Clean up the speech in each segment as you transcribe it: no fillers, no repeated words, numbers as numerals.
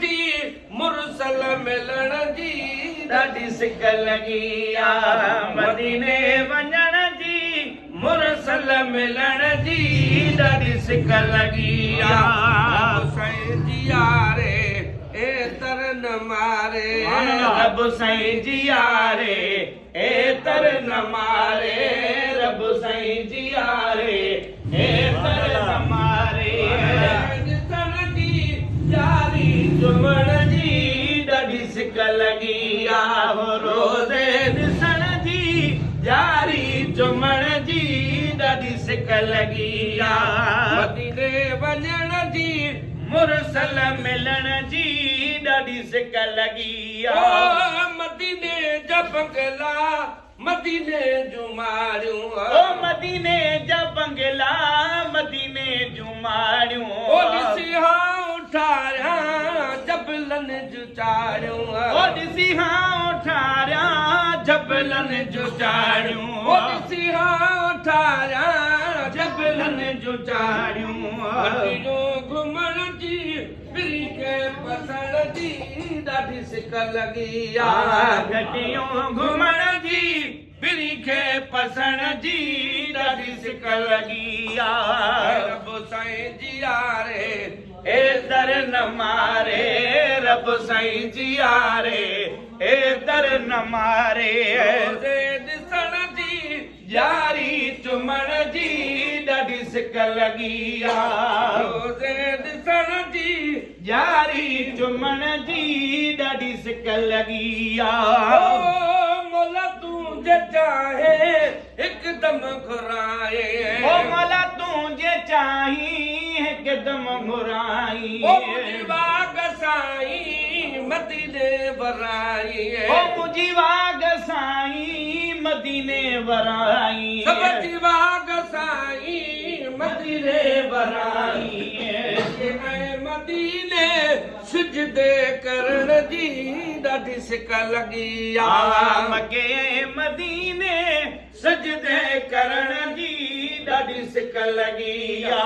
जी मुरसल मिलण जी ॾाढी सिक लॻी आ मदीने वञण जी मुरसल मिलण जी ॾाढी सिक लॻी आ साईं जी यारे ए तर न मारे रब साईं जी यारे ए तर न मारे रब साईं जी यारे ए तर न मारे ॾिसण जी यारी जुमण जी ॾाढी सिक लॻी आ रोज़े ॾिसण जी यारी जुमण जी ॾाढी सिक लॻी आ मदीने वञण जी मुरसल मिलण जी ॾाढी सिक लॻी आ मदीने जा बंगला मदीने जूं मारियूं ओ मदीने जा बंगला मदीने जूं मारियूं ओ ॾिसी हा उठारिया जबलनि जूं चाड़ियूं ओ ॾिसी हा उठारिया जबलनि जूं चाड़ियूं ओ ॾिसी हा उठारिया जबलनि जूं चाड़ियूं मदीनो घुमण जी फिरी के पसण जी ॾाढी सिक लॻी आ घटियूं घुमण जी फिरी खे पसण जी ॾाढी सिक लॻी आ रब साईं जी यारे ए दर न मारे रब साईं जी यारे ए दर न मारे रोज़े ॾिसण जी यारी चुमण जी ॾाढी सिक लॻी आ रोज़े ॾिसण जी यारी चुमण जी ॾाढी सिक लॻी आ मोला तूं जे चाहे हिकदमि घुराए ओ मोला तूं जे चाही हिकदमि घुराई ओ मुंहिंजी वाग साईं मदीने वराई ओ मुंहिंजी वाग साईं मदीने वराई सभजी वाग साईं मदीने वराई ऐं मदीने सिजदे करण जी ॾाढी सिक लॻी आ मके मदीने सजदे करण जी ॾाढी सिक लॻी आ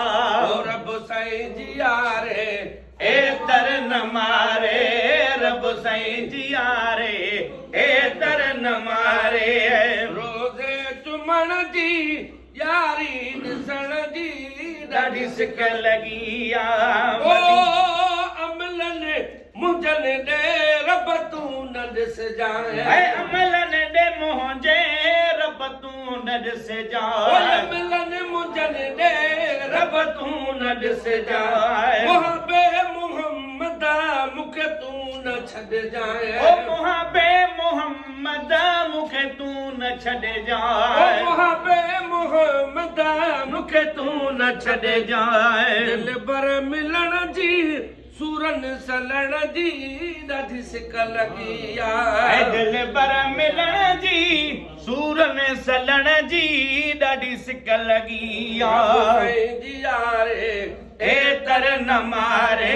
रब साईं जी यारे ए तर न मारे रब साईं जी यारे ए तर न मारे रोज़े चुमण जी यारी ॾिसण जी ॾाढी सिक लॻी आ ओ अमलनि मुंहिंजनि ॾे रब तूं न ॾिसजांइ अमलनि ॾे मुंहिंजे रब तूं न ॾिसजांइ अमलनि मुंहिंजनि ॾे रब तूं न ॾिसजांइ मुहबे मुहम्मद मूंखे तूं न छॾजांइ ओ मुहबे मुहम्मद मूंखे तूं न छॾजांइ मुहबे मुहम्मद मूंखे तूं न छॾजांइ दिल भर मिलण जी सूरनि सलण जी ॾाढी सिक लॻी आ दिल भर मिलण जी सूरनि सलण जी ॾाढी सिक लॻी आ साईं जी यारे ए तर न मारे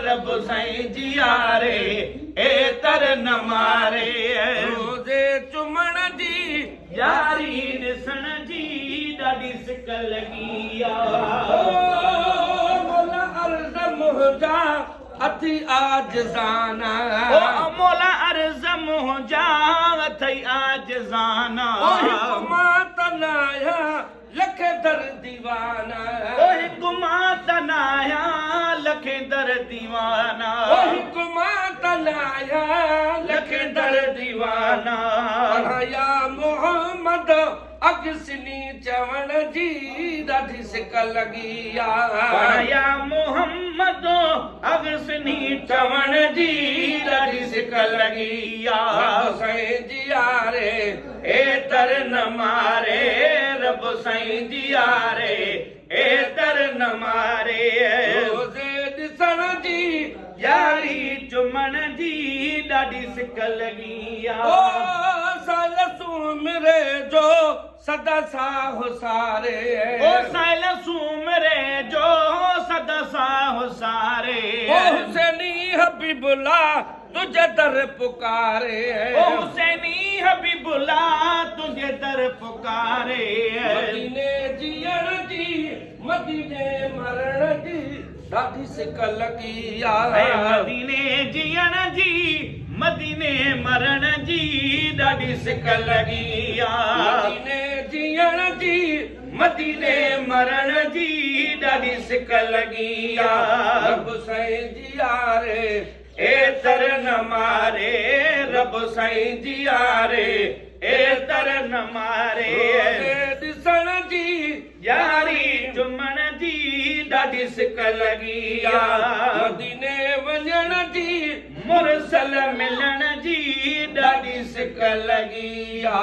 रब साईं जी यारे ए तर न मारे रोज़े चुमण जी यारी ॾिसण जी ॾाढी सिक लॻी आ मोला अर्ज़ मुंहिंजा अथई आजिज़ाना मोला अर्ज़ मुंहिंजा अथई आजिज़ाना मां तनाया लख दर दीवाना हिकु मां तनाया लखे दर दीवाना हिकु मां तनाया लख दर दीवाना या मोहम्मद अगसनी चवण जी ॾाढी सिक लॻी आ या मोहम्मद अगसनी चवण जी ॾाढी सिक लॻी आ साईं जी यारे ए तर न मारे रब साईं जी यारे ए तर न मारे रोज़े ॾिसण जी यारी चुमण जी ॾाढी सिक लॻी आ साल सूमरे जो सदा साहु सारे ओ साल सूमरे जो सदा साहु सारे हुसैनी हबीबुल्ला तुझे दर पुकारे ओ हुसैनी हबीबुल्ला तुझे दर पुकारे मदीने जियण जी मदीने मरण जी ॾाढी सिक लॻी ऐं आ मदीने जीअण जी मदीने मरण जी ॾाढी सिक लॻी आ मदीने जीअण जी मदीने मरण जी ॾाढी सिक लॻी आ रब साईं जी यारे एतर न मारे रब साईं जी यारे एतर न मारे रोज़े ॾिसण जी यारी चुमण जी ॾाढी सिक लॻी आ मदीने वञण जी मुरसल मिलण जी ॾाढी सिक लॻी आ